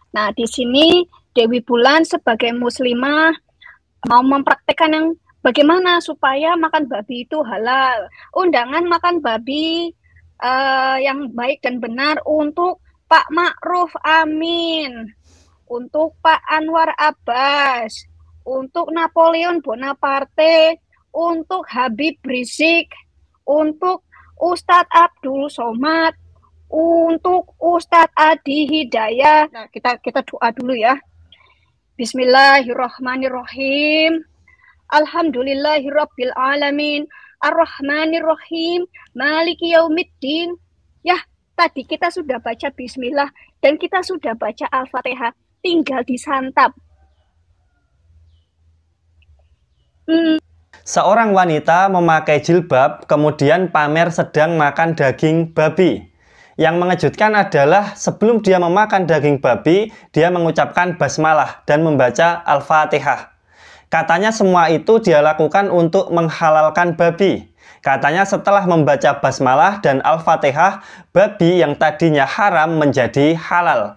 Nah, di sini Dewi Bulan sebagai muslimah mau mempraktekkan yang bagaimana supaya makan babi itu halal. Undangan makan babi yang baik dan benar untuk Pak Ma'ruf Amin, untuk Pak Anwar Abbas, untuk Napoleon Bonaparte, untuk Habib Rizik, untuk Ustadz Abdul Somad, untuk Ustadz Adi Hidayah. Nah, kita doa dulu ya. Bismillahirrahmanirrahim. Alhamdulillahirabbil alamin. Ar-Rahmanir-Rahim. Maliki yaumiddin. Ya, tadi kita sudah baca bismillah dan kita sudah baca Al-Fatihah. Tinggal disantap. Seorang wanita memakai jilbab kemudian pamer sedang makan daging babi. Yang mengejutkan adalah sebelum dia memakan daging babi, dia mengucapkan basmalah dan membaca Al-Fatihah. Katanya semua itu dia lakukan untuk menghalalkan babi. Katanya setelah membaca basmalah dan Al-Fatihah, babi yang tadinya haram menjadi halal.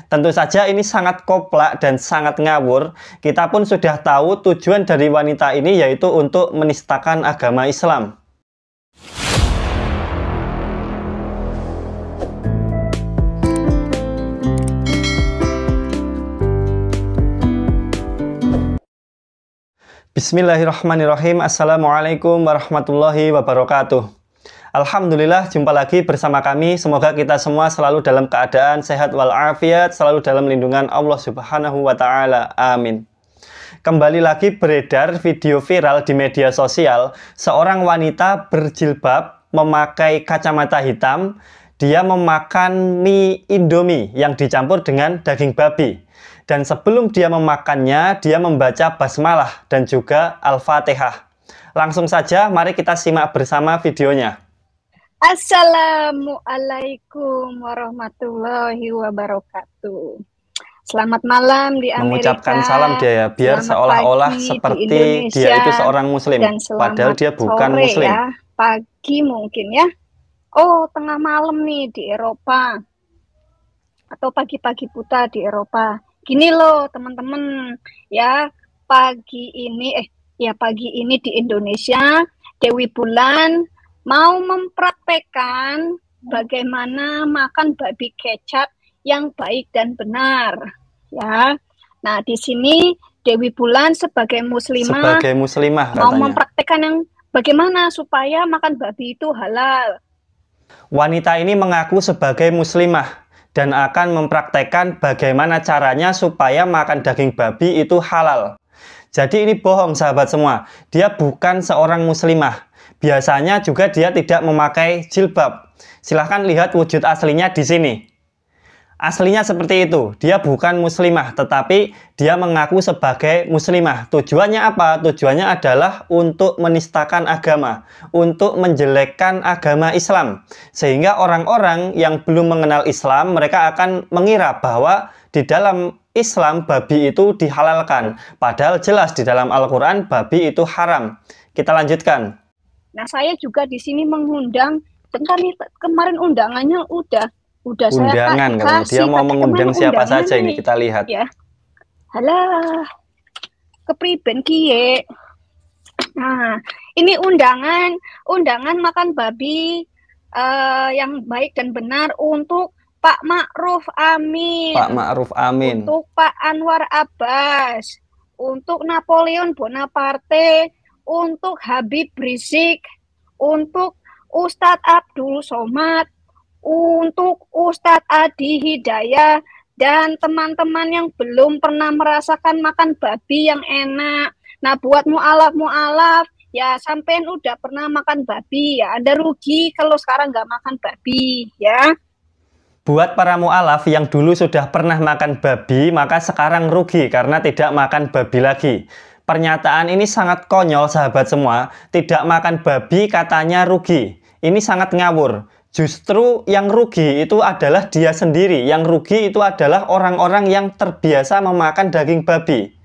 Tentu saja ini sangat koplak dan sangat ngawur. Kita pun sudah tahu tujuan dari wanita ini yaitu untuk menistakan agama Islam. Bismillahirrahmanirrahim. Assalamualaikum warahmatullahi wabarakatuh. Alhamdulillah, jumpa lagi bersama kami. Semoga kita semua selalu dalam keadaan sehat walafiat, selalu dalam lindungan Allah Subhanahu wa Ta'ala. Amin. Kembali lagi beredar video viral di media sosial. Seorang wanita berjilbab memakai kacamata hitam. Dia memakan mie Indomie yang dicampur dengan daging babi. Dan sebelum dia memakannya, dia membaca basmalah dan juga Al-Fatihah. Langsung saja, mari kita simak bersama videonya. Assalamualaikum warahmatullahi wabarakatuh. Selamat malam di Amerika. Mengucapkan salam dia ya, biar seolah-olah seperti dia itu seorang muslim. Padahal dia bukan sore muslim. Ya, pagi mungkin ya. Oh, tengah malam nih di Eropa. Atau pagi-pagi buta di Eropa. Gini loh teman-teman, ya pagi ini di Indonesia, Dewi Bulan mau mempraktekkan bagaimana makan babi kecap yang baik dan benar, ya. Nah, di sini Dewi Bulan sebagai muslimah mau mempraktekkan yang bagaimana supaya makan babi itu halal. Wanita ini mengaku sebagai muslimah dan akan mempraktekkan bagaimana caranya supaya makan daging babi itu halal. Jadi ini bohong sahabat semua, dia bukan seorang muslimah. Biasanya juga dia tidak memakai jilbab. Silahkan lihat wujud aslinya di sini. Aslinya seperti itu, dia bukan muslimah, tetapi dia mengaku sebagai muslimah. Tujuannya apa? Tujuannya adalah untuk menistakan agama, untuk menjelekkan agama Islam. Sehingga orang-orang yang belum mengenal Islam, mereka akan mengira bahwa di dalam Islam babi itu dihalalkan. Padahal jelas di dalam Al-Quran babi itu haram. Kita lanjutkan. Nah, saya juga di sini mengundang, bentar nih, kemarin undangannya udah undangan saya dia mau mengundang siapa saja ini kita lihat ya. Halah, kepriben kie. Nah, ini undangan makan babi yang baik dan benar untuk Pak Ma'ruf Amin. Pak Ma'ruf Amin. Untuk Pak Anwar Abbas, untuk Napoleon Bonaparte, untuk Habib Rizik, untuk Ustadz Abdul Somad, untuk Ustadz Adi Hidayah, dan teman-teman yang belum pernah merasakan makan babi yang enak. Nah, buat mu'alaf, ya sampean udah pernah makan babi, ya Anda rugi kalau sekarang nggak makan babi, ya. Buat para mu'alaf yang dulu sudah pernah makan babi, maka sekarang rugi karena tidak makan babi lagi. Pernyataan ini sangat konyol sahabat semua, tidak makan babi katanya rugi. Ini sangat ngawur. Justru yang rugi itu adalah dia sendiri. Yang rugi itu adalah orang-orang yang terbiasa memakan daging babi.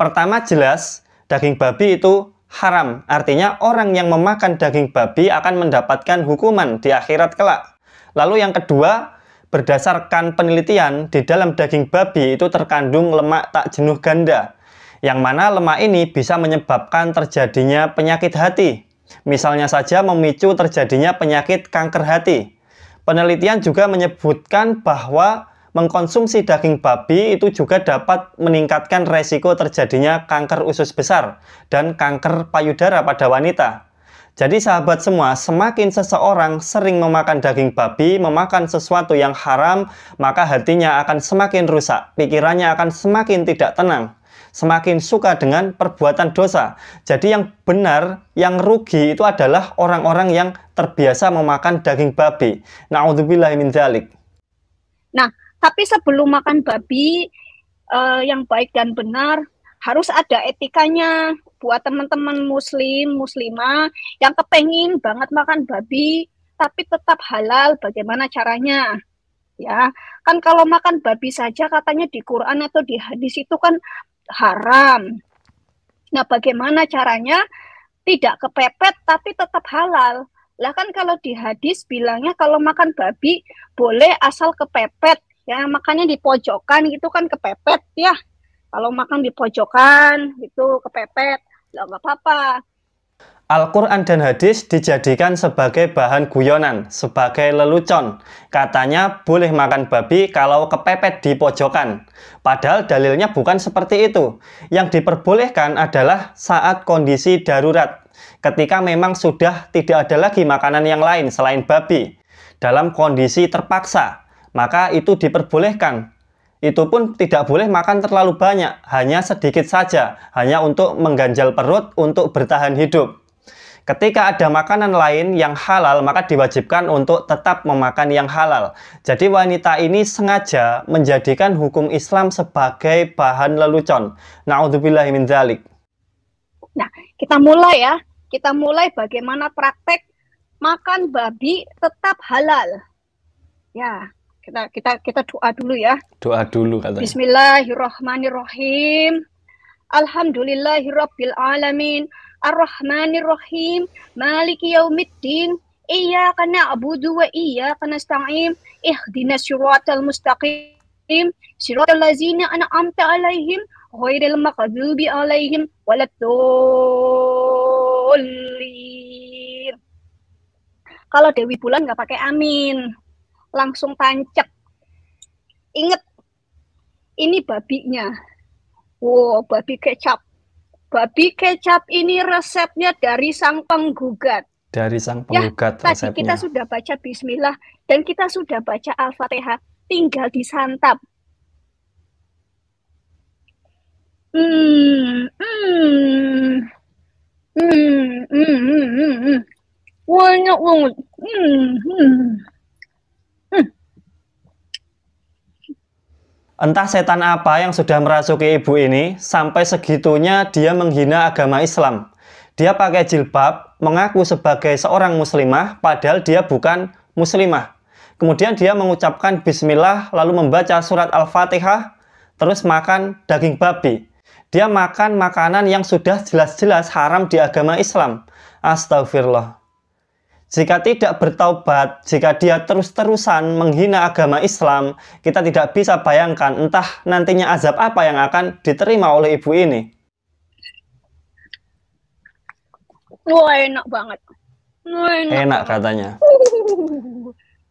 Pertama jelas, daging babi itu haram. Artinya orang yang memakan daging babi akan mendapatkan hukuman di akhirat kelak. Lalu yang kedua, Berdasarkan penelitian, di dalam daging babi itu terkandung lemak tak jenuh ganda, yang mana lemak ini bisa menyebabkan terjadinya penyakit hati. Misalnya saja memicu terjadinya penyakit kanker hati. Penelitian juga menyebutkan bahwa mengkonsumsi daging babi itu juga dapat meningkatkan resiko terjadinya kanker usus besar dan kanker payudara pada wanita. Jadi sahabat semua, semakin seseorang sering memakan daging babi, memakan sesuatu yang haram, maka hatinya akan semakin rusak, pikirannya akan semakin tidak tenang, semakin suka dengan perbuatan dosa. Jadi yang benar, yang rugi itu adalah orang-orang yang terbiasa memakan daging babi. Na'udzubillahi min dzalik. Nah, tapi sebelum makan babi yang baik dan benar, harus ada etikanya buat teman-teman muslim, muslimah yang kepengen banget makan babi tapi tetap halal. Bagaimana caranya? Ya, kan kalau makan babi saja katanya di Quran atau di hadis itu kan haram. Nah, bagaimana caranya tidak kepepet tapi tetap halal? Lah kan kalau di hadis bilangnya kalau makan babi boleh asal kepepet. Ya, makanya di pojokan gitu kan kepepet ya. Kalau makan di pojokan itu kepepet, nggak apa-apa. Al-Quran dan hadis dijadikan sebagai bahan guyonan, sebagai lelucon. Katanya boleh makan babi kalau kepepet di pojokan. Padahal dalilnya bukan seperti itu. Yang diperbolehkan adalah saat kondisi darurat. Ketika memang sudah tidak ada lagi makanan yang lain selain babi. Dalam kondisi terpaksa, maka itu diperbolehkan. Itu pun tidak boleh makan terlalu banyak, hanya sedikit saja, hanya untuk mengganjal perut, untuk bertahan hidup. Ketika ada makanan lain yang halal, maka diwajibkan untuk tetap memakan yang halal. Jadi wanita ini sengaja menjadikan hukum Islam sebagai bahan lelucon. Na'udzubillahi min dzalik. Nah, kita mulai ya. Kita mulai bagaimana praktek makan babi tetap halal. Ya. Kita doa dulu ya. Doa dulu katanya. Bismillahirrahmanirrahim. Alhamdulillahirabbil alamin. Ar-Rahmanir-Rahim. Maliki yaumiddin. Iyyaka na'budu wa iyyaka nasta'in. Ihdinas siratal mustaqim. Siratal ladzina an'amta 'alaihim ghairil maghdubi 'alaihim waladdallin. Kalau Dewi Bulan nggak pakai amin. Langsung tancep. Ingat, ini babinya. Wow, babi kecap. Babi kecap ini resepnya dari sang penggugat. Dari sang penggugat ya, resepnya. Tadi kita sudah baca bismillah dan kita sudah baca Al-Fatihah. Tinggal disantap. Banyak banget. Entah setan apa yang sudah merasuki ibu ini, sampai segitunya dia menghina agama Islam. Dia pakai jilbab, mengaku sebagai seorang muslimah, padahal dia bukan muslimah. Kemudian dia mengucapkan bismillah, lalu membaca surat Al-Fatihah, terus makan daging babi. Dia makan makanan yang sudah jelas-jelas haram di agama Islam. Astagfirullah. Jika tidak bertaubat, jika dia terus-terusan menghina agama Islam, kita tidak bisa bayangkan entah nantinya azab apa yang akan diterima oleh ibu ini. Wah, enak banget. Enak katanya.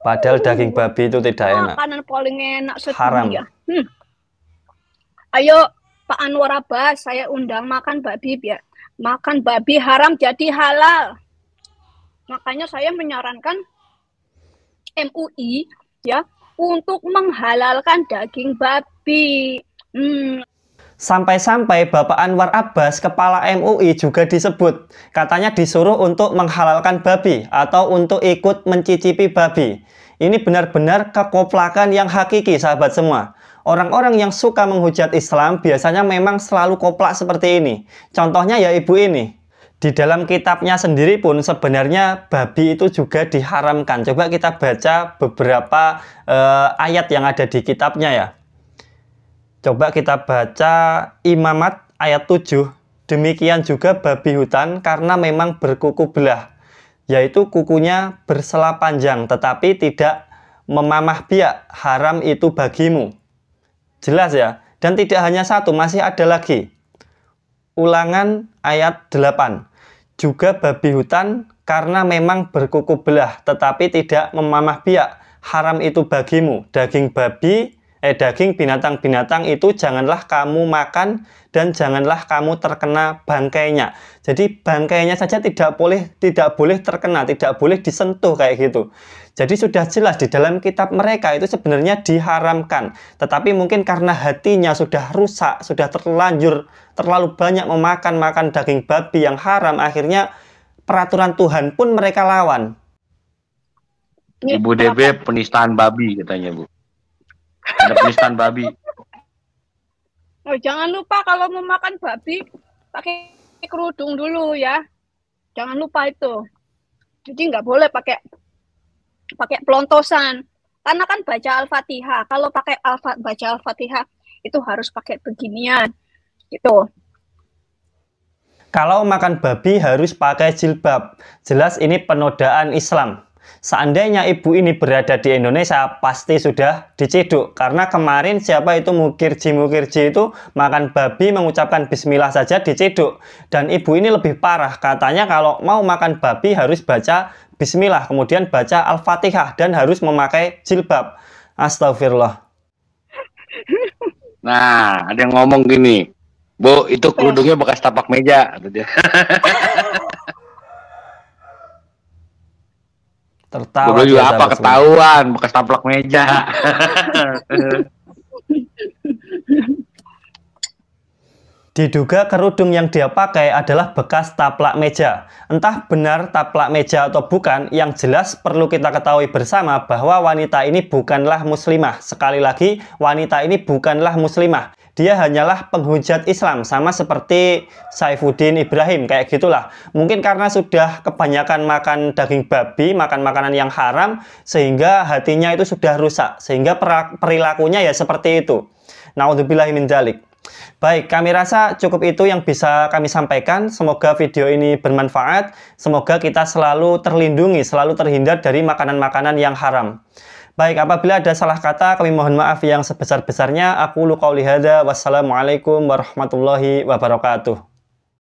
Padahal daging babi itu tidak enak. Makanan paling enak sedunia. Haram. Ayo, Pak Anwar Abbas, saya undang makan babi biar makan babi haram jadi halal. Makanya saya menyarankan MUI ya untuk menghalalkan daging babi. Sampai-sampai Bapak Anwar Abbas, kepala MUI juga disebut. Katanya disuruh untuk menghalalkan babi atau untuk ikut mencicipi babi. Ini benar-benar kekoplakan yang hakiki sahabat semua. Orang-orang yang suka menghujat Islam biasanya memang selalu koplak seperti ini. Contohnya ya ibu ini. Di dalam kitabnya sendiri pun sebenarnya babi itu juga diharamkan. Coba kita baca beberapa ayat yang ada di kitabnya ya. Coba kita baca Imamat ayat 7. Demikian juga babi hutan karena memang berkuku belah. Yaitu kukunya bersela panjang tetapi tidak memamah biak, haram itu bagimu. Jelas ya? Dan tidak hanya satu, masih ada lagi. Ulangan ayat 8. Juga babi hutan karena memang berkuku belah, tetapi tidak memamah biak. Haram itu bagimu. Daging binatang-binatang itu janganlah kamu makan dan janganlah kamu terkena bangkainya. Jadi bangkainya saja tidak boleh terkena, tidak boleh disentuh kayak gitu. Jadi sudah jelas di dalam kitab mereka itu sebenarnya diharamkan. Tetapi mungkin karena hatinya sudah rusak, sudah terlalu banyak makan daging babi yang haram, akhirnya peraturan Tuhan pun mereka lawan. Ibu DB penistaan babi katanya, Bu. Ada penistaan babi. Oh, jangan lupa kalau mau makan babi pakai kerudung dulu ya. Jangan lupa itu. Jadi nggak boleh pakai pelontosan. Karena kan baca Al-Fatihah. Kalau baca Al-Fatihah itu harus pakai beginian. Gitu. Kalau makan babi harus pakai jilbab. Jelas ini penodaan Islam. Seandainya ibu ini berada di Indonesia, pasti sudah diciduk. Karena kemarin siapa itu Mukirji itu makan babi mengucapkan bismillah saja diciduk. Dan ibu ini lebih parah. Katanya kalau mau makan babi harus baca bismillah, kemudian baca Al-Fatihah dan harus memakai jilbab. Astagfirullah. Nah, ada yang ngomong gini, Bu, itu kerudungnya bekas tapak meja. Tertawa juga apa ketahuan bekas taplak meja. Diduga kerudung yang dia pakai adalah bekas taplak meja. Entah benar taplak meja atau bukan, yang jelas perlu kita ketahui bersama bahwa wanita ini bukanlah muslimah. Sekali lagi, wanita ini bukanlah muslimah. Dia hanyalah penghujat Islam, sama seperti Saifuddin Ibrahim, kayak gitulah. Mungkin karena sudah kebanyakan makan daging babi, makan makanan yang haram, sehingga hatinya itu sudah rusak, sehingga perilakunya ya seperti itu. Naudzubillahi min dzalik. Baik, kami rasa cukup itu yang bisa kami sampaikan. Semoga video ini bermanfaat. Semoga kita selalu terlindungi, selalu terhindar dari makanan-makanan yang haram. Baik, apabila ada salah kata, kami mohon maaf yang sebesar-besarnya. Aku qauli hadza, wassalamualaikum warahmatullahi wabarakatuh.